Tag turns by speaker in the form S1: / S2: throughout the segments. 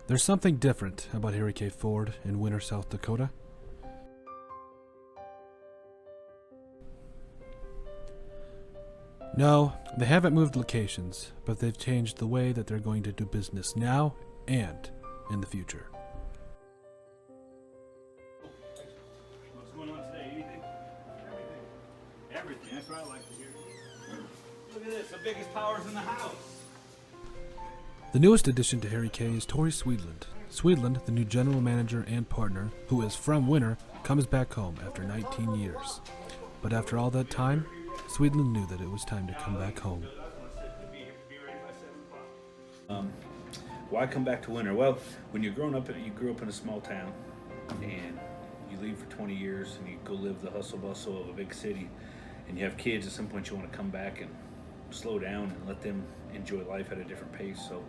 S1: There's something different about Harry K. Ford in Winter, South Dakota. No, they haven't moved locations, but they've changed the way that they're going to do business now and in the future.
S2: What's going on today? Anything? Everything. Everything. That's what I like to hear. Look at this. The biggest power's in the house.
S1: The newest addition to Harry K is Tori Swedland. Swedland, the new general manager and partner, who is from Winter, comes back home after 19 years. But after all that time, Swedland knew that it was time to come back home.
S2: Why come back to Winter? Well, when you're growing up, you grew up in a small town, and you leave for 20 years, and you go live the hustle bustle of a big city, and you have kids. At some point, you want to come back and slow down and let them enjoy life at a different pace. So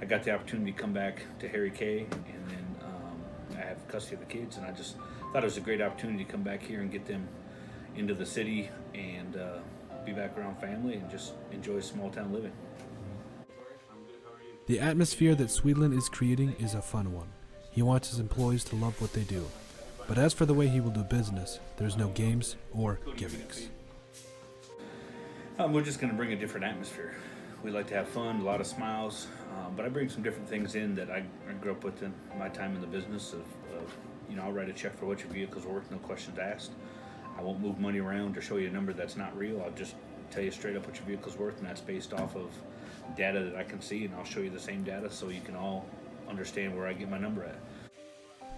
S2: I got the opportunity to come back to Harry K, and then I have custody of the kids, and I just thought it was a great opportunity to come back here and get them into the city and be back around family and just enjoy small town living.
S1: The atmosphere that Swedland is creating is a fun one. He wants his employees to love what they do. But as for the way he will do business, there's no games or gimmicks.
S2: We're just going to bring a different atmosphere. We like to have fun, a lot of smiles, but I bring some different things in that I grew up with in my time in the business of I'll write a check for what your vehicle's worth, no questions asked. I won't move money around or show you a number that's not real. I'll just tell you straight up what your vehicle's worth, and that's based off of data that I can see, and I'll show you the same data so you can all understand where I get my number at.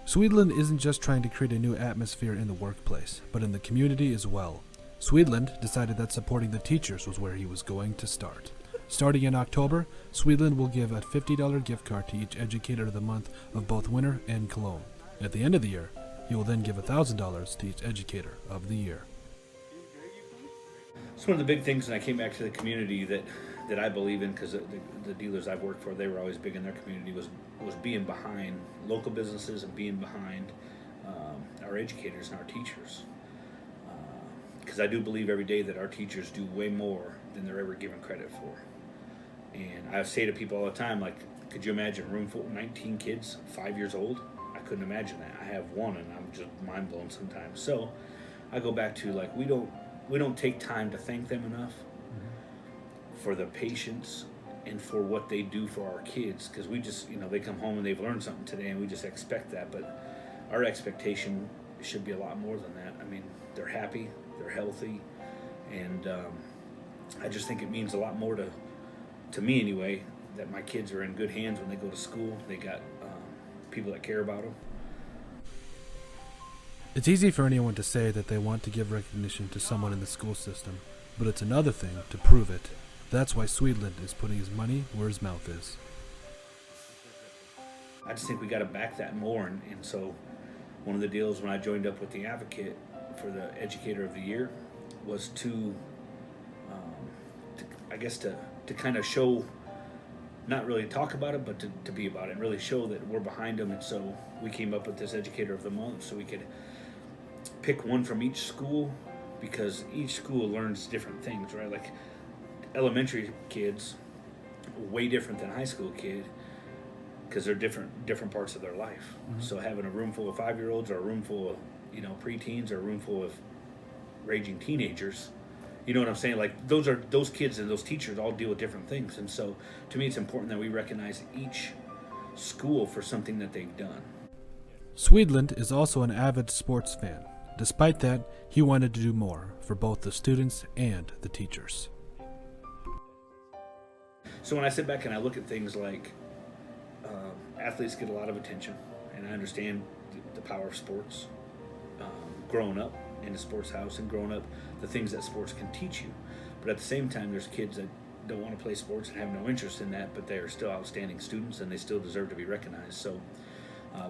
S1: Swedland isn't just trying to create a new atmosphere in the workplace, but in the community as well. Swedland decided that supporting the teachers was where he was going to start. Starting in October, Swedland will give a $50 gift card to each educator of the month of both Winter and Cologne. At the end of the year, he will then give $1,000 to each educator of the year.
S2: It's one of the big things when I came back to the community that I believe in, because the dealers I've worked for, they were always big in their community, was being behind local businesses and being behind our educators and our teachers. Because I do believe every day that our teachers do way more than they're ever given credit for. And I say to people all the time, like, could you imagine a room full of 19 kids, 5 years old? I couldn't imagine that. I have one, and I'm just mind blown sometimes. So I go back to, like, we don't take time to thank them enough for the patience and for what they do for our kids, because we just, they come home and they've learned something today, and we just expect that. But our expectation should be a lot more than that. I mean, they're happy, they're healthy, and I just think it means a lot more to me anyway, that my kids are in good hands when they go to school. They got people that care about them.
S1: It's easy for anyone to say that they want to give recognition to someone in the school system, but it's another thing to prove it. That's why Swedland is putting his money where his mouth is.
S2: I just think we got to back that more, and so one of the deals when I joined up with the Advocate for the Educator of the Year was to kind of show, not really talk about it, but to be about it and really show that we're behind them. And so we came up with this Educator of the Month so we could pick one from each school, because each school learns different things, right? Like elementary kids, way different than high school kid, because they're different parts of their life. Mm-hmm. So having a room full of 5-year-olds or a room full of preteens or a room full of raging teenagers, you know what I'm saying? Like those kids and those teachers all deal with different things. And so to me, it's important that we recognize each school for something that they've done.
S1: Swedland is also an avid sports fan. Despite that, he wanted to do more for both the students and the teachers.
S2: So when I sit back and I look at things like athletes get a lot of attention, and I understand the power of sports, growing up in a sports house and growing up the things that sports can teach you. But at the same time, there's kids that don't want to play sports and have no interest in that, but they are still outstanding students and they still deserve to be recognized. So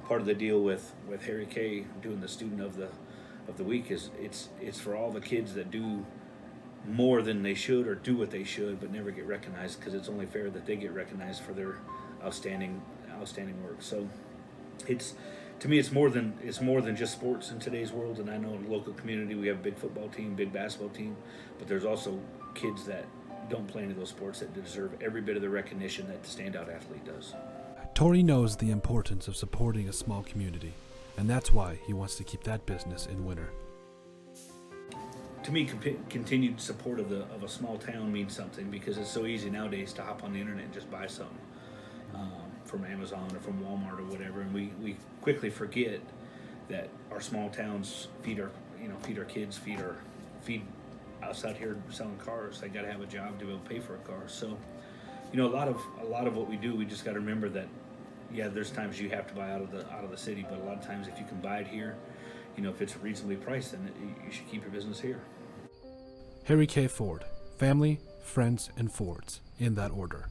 S2: part of the deal with Harry K doing the Student of the Week is it's for all the kids that do more than they should or do what they should but never get recognized, because it's only fair that they get recognized for their outstanding work. So to me, it's more than just sports in today's world. And I know in the local community we have a big football team, big basketball team, but there's also kids that don't play any of those sports that deserve every bit of the recognition that the standout athlete does.
S1: Tori knows the importance of supporting a small community, and that's why he wants to keep that business in Winter.
S2: To me, continued support of a small town means something, because it's so easy nowadays to hop on the internet and just buy something from Amazon or from Walmart or whatever, and we quickly forget that our small towns feed our kids, feed us out here selling cars. They got to have a job to be able to pay for a car. So, a lot of what we do, we just got to remember that, yeah, there's times you have to buy out of the city, but a lot of times if you can buy it here, if it's reasonably priced, then you should keep your business here.
S1: Harry K. Ford. Family, friends, and Fords, in that order.